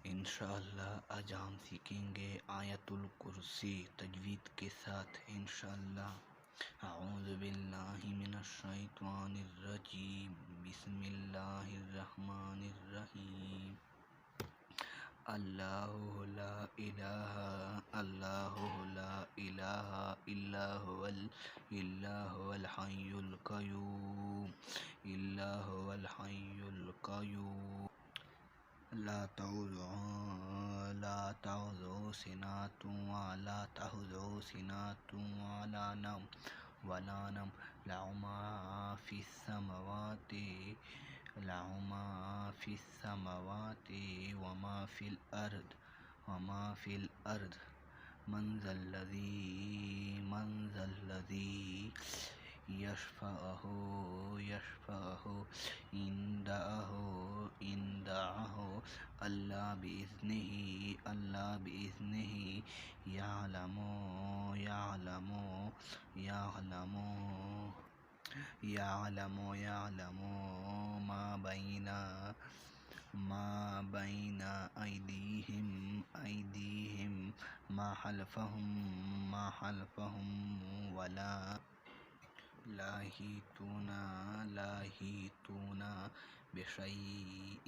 انشاءاللہ آج ہم سیکھیں گے آیت الکرسی تجوید کے ساتھ انشاءاللہ۔ اعوذ باللہ من الشیطان الرجیم، بسم اللہ الرحمن الرحیم۔ اللہ لا الہ لا الہ الا هو الحی القیوم لا تأخذه سنة ولا نوم له ما في السماوات وما في الأرض من ذا الذي يشفعه عنده إلا بإذنه يعلم ما بين أيديهم ما خلفهم ولا لا يحيطون بشيء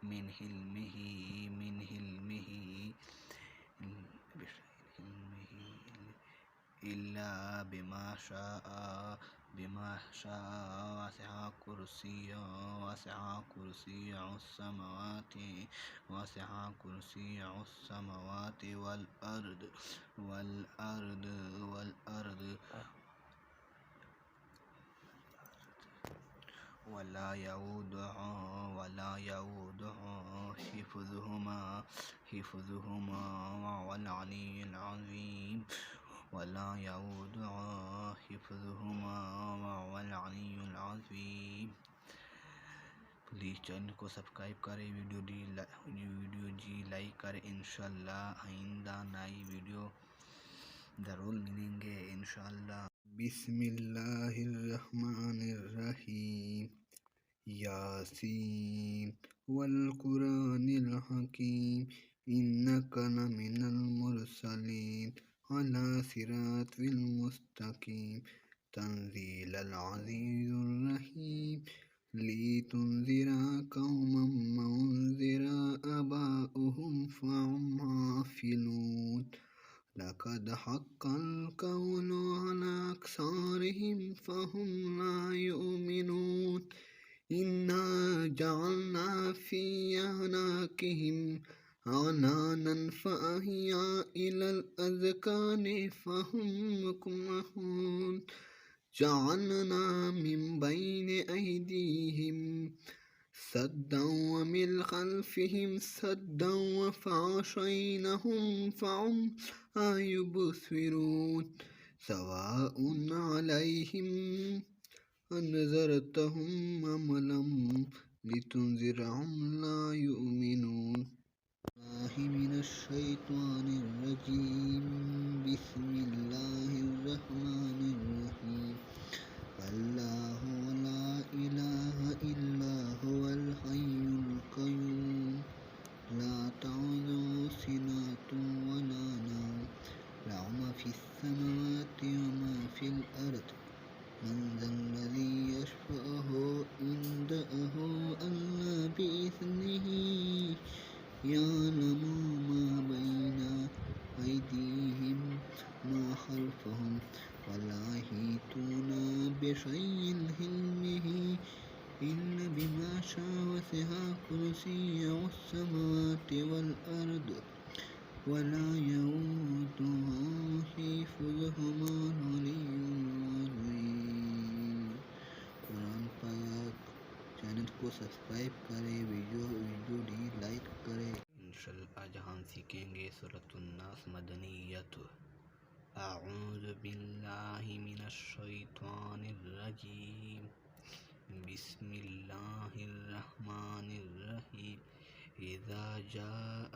من علمه إلا بما شاء وسع كرسيه السماوات والأرض ولا يؤوده حفظهما وهو العلي العظيم پلیز چینل کو سبسکرائب کریں، ویڈیو جی لائک کریں۔ انشاءاللہ آئندہ نئی ویڈیو ضرور ملیں گے انشاءاللہ۔ بسم اللہ الرحمن الرحیم، یاسین والقرآن الحکیم انک لمن المرسلین علی صراط مستقیم تنزیل العزیز الرحیم لتنذر قوما ما انذر آباؤهم فهم غافلون لقد حق القول على أكثرهم فهم لا يؤمنون إنا جعلنا في أعناقهم أغلالا فهي إلى الأذقان فهم مقمحون جعلنا من بين أيديهم سدا ومن خلفهم سدا فأغشيناهم فهم لا يبصرون سواء عليهم أنذرتهم أم لم لتنذرهم لا يؤمنون من الشيطان الرجيم بسم الله الرحمن الرحيم الله لا إله إلا هو الحي القيوم لا تأخذه سنة ولا نوم له ما في السماوات وما في الأرض من ذا الذي يشفعه عنده إلا بإذنه يعلم ما بين أيديهم ما خلفهم ولا يحيطون بشيء من علمه إلا بما شاء وسع كرسيه السماوات والأرض ولا يؤوده حفظهما العلي العظيم۔ قرآن پاک چینل کو سبسکرائب کریں، ویڈیو لائک کریں۔ انشاءاللہ آج ہم سیکھیں گے سورۃ الناس مدنیت۔ اعوذ باللہ من الشیطان الرجیم، بسم اللہ الرحمن الرحیم۔ اذا جاء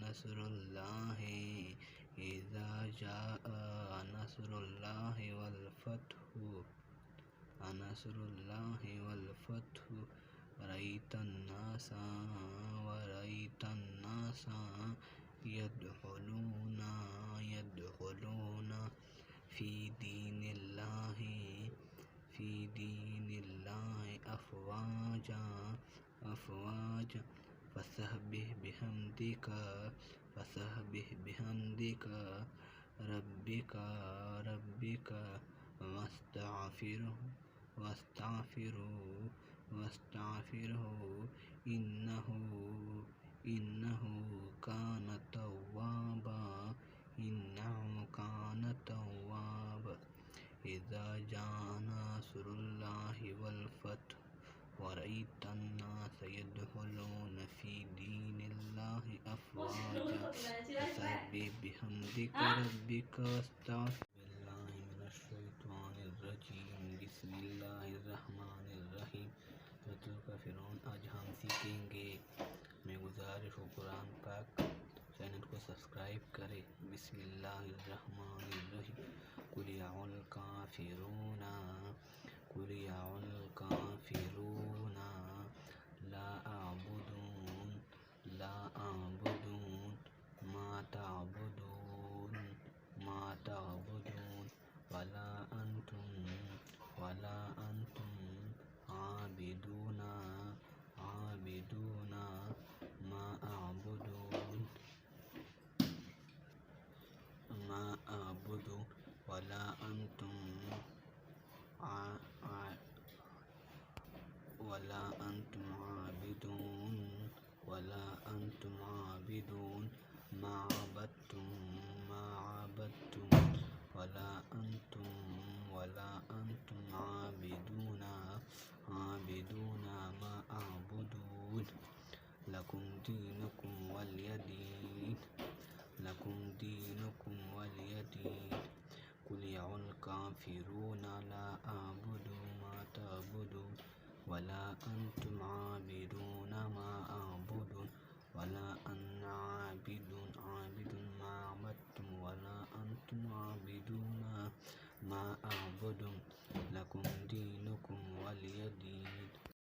نصر اللہ والفتح ورأيت الناس يدخلون في دين الله أفواجا فسبح بحمدك ربك واستغفره إنه كان توابا إذا جاء نصر الله والفتح ورأيت الناس يدخلون في دين الله أفواجا فسبح بحمدك ربك واستغفره. بالله من الشیطان الرجیم. بسم اللہ الرحمن الرحیم. کافرون. آج ہم سیکھیں گے، میں گزارش ہوں قرآن پاک چینل کو سبسکرائب کریں. بسم اللہ الرحمن الرحیم. قل یا الکافرون لا اعبد ما تعبدون ولا انتم عابدون ما اعبد ولا انتم عابدون ما عبدتم ولا انتم عابدون ما اعبد. لكم دينكم ولي دين. قل يا الكافرون لا أعبد ما تعبدون ولا أنتم عابدون ما أعبد ولا أنا عابد ما عبدتم